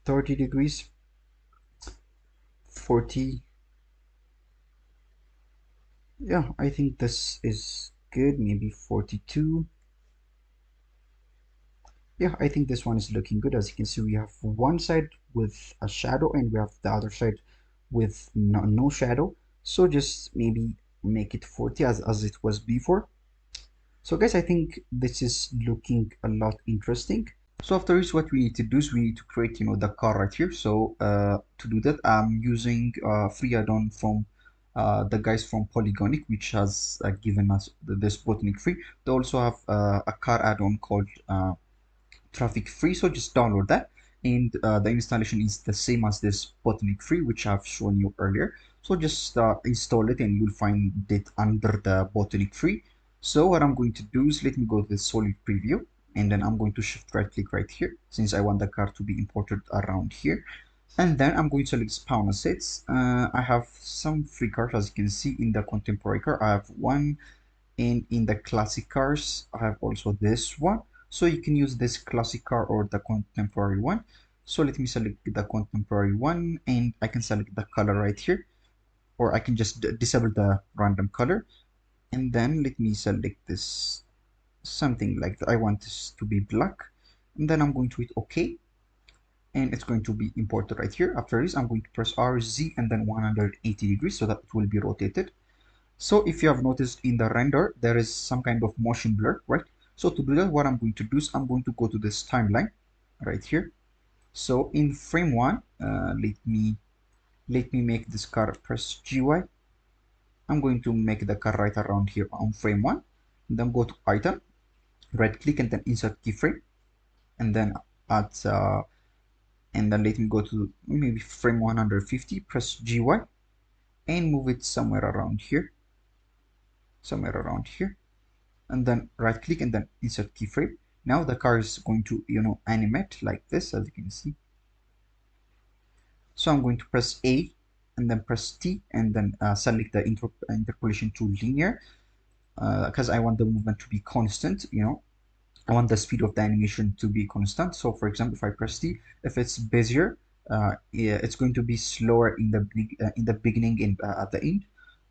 30 degrees, 40. Yeah, I think this is good. Maybe 42. Yeah, I think this one is looking good. As you can see, we have one side with a shadow and we have the other side with no shadow. So just maybe make it 40 as it was before. So guys, I think this is looking a lot interesting. So after this, what we need to do is we need to create, the car right here. So to do that, I'm using free add-on from the guys from Polygonic, which has given us this botanic free. They also have a car add-on called traffic free, so just download that, and the installation is the same as this botanic free which I've shown you earlier. So just install it and you'll find it under the botanic free. So what I'm going to do is, let me go to the solid preview, and then I'm going to shift right click right here, since I want the car to be imported around here. And then I'm going to select spawn assets. I have some free cars, as you can see. In the contemporary car I have one, and in the classic cars I have also this one. So you can use this classic car or the contemporary one. So let me select the contemporary one, and I can select the color right here, or I can just disable the random color. And then let me select this, something like that. I want this to be black, and then I'm going to hit OK, and it's going to be imported right here. After this, I'm going to press RZ and then 180 degrees so that it will be rotated. So if you have noticed in the render, there is some kind of motion blur, right? So to do that, what I'm going to do is I'm going to go to this timeline right here. So in frame one, let me make this car press GY. I'm going to make the car right around here on frame one, and then go to item, right click and then insert keyframe, and then add and then let me go to maybe frame 150, press GY and move it somewhere around here, and then right click and then insert keyframe. Now the car is going to, animate like this, as you can see. So I'm going to press A and then press T and then select the interpolation to linear, because I want the movement to be constant, I want the speed of the animation to be constant. So for example, if I press T, if it's busier, yeah, it's going to be slower in the beginning and at the end.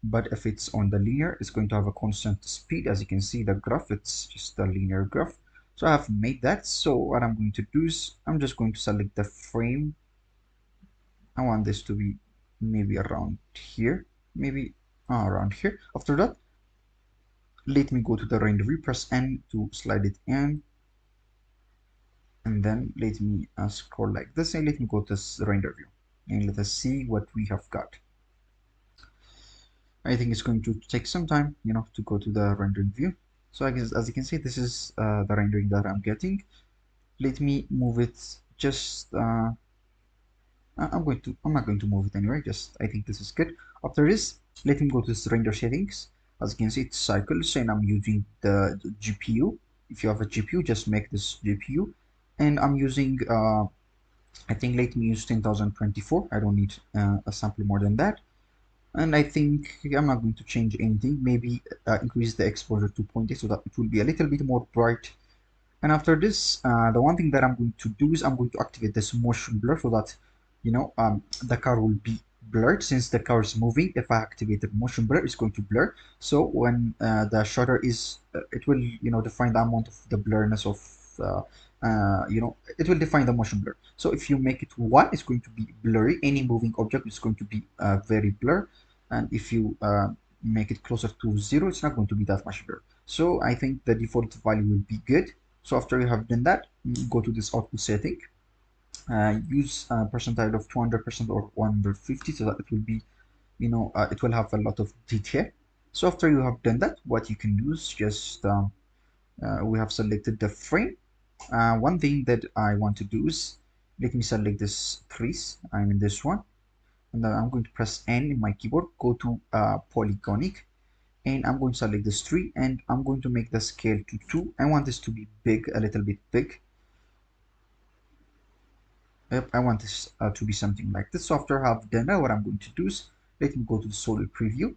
But if it's on the linear, it's going to have a constant speed. As you can see, the graph, it's just a linear graph. So I have made that. So what I'm going to do is I'm just going to select the frame. I want this to be maybe around here, maybe around here. After that, let me go to the render view, press N to slide it in, and then let me scroll like this, and let me go to this render view, and let us see what we have got. I think it's going to take some time, to go to the rendering view. So I guess, as you can see, this is the rendering that I'm getting. Let me move it just I'm not going to move it anyway, just I think this is good. After this, let me go to this render settings. As you can see, it's cycles, and I'm using the GPU. If you have a GPU, just make this GPU. And I'm using I think let me use 10,024. I don't need a sample more than that. And I think I'm not going to change anything. Maybe increase the exposure to 0.8 so that it will be a little bit more bright. And after this, the one thing that I'm going to do is I'm going to activate this motion blur so that, the car will be blurred since the car is moving. If I activate the motion blur, it's going to blur. So when the shutter is, it will, define the amount of the blurriness of, it will define the motion blur. So if you make it 1, it's going to be blurry. Any moving object is going to be very blur. And if you make it closer to 0, it's not going to be that much blur. So I think the default value will be good. So after you have done that, go to this output setting, use a percentile of 200% or 150 so that it will be, it will have a lot of detail. So after you have done that, what you can do is just, we have selected the frame. One thing that I want to do is, let me select this crease, I'm in this one, and then I'm going to press N in my keyboard, go to polygonic, and I'm going to select this tree, and I'm going to make the scale to 2. I want this to be big, a little bit big. Yep, I want this to be something like this. So after I have done that, what I'm going to do is let me go to the solid preview,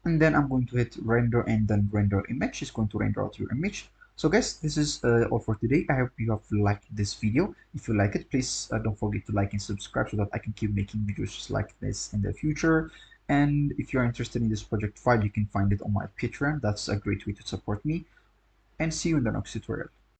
and then I'm going to hit render and then render image. It's going to render out your image. So guys, this is all for today. I hope you have liked this video. If you like it, please don't forget to like and subscribe so that I can keep making videos just like this in the future. And if you're interested in this project file, you can find it on my Patreon. That's a great way to support me. And see you in the next tutorial.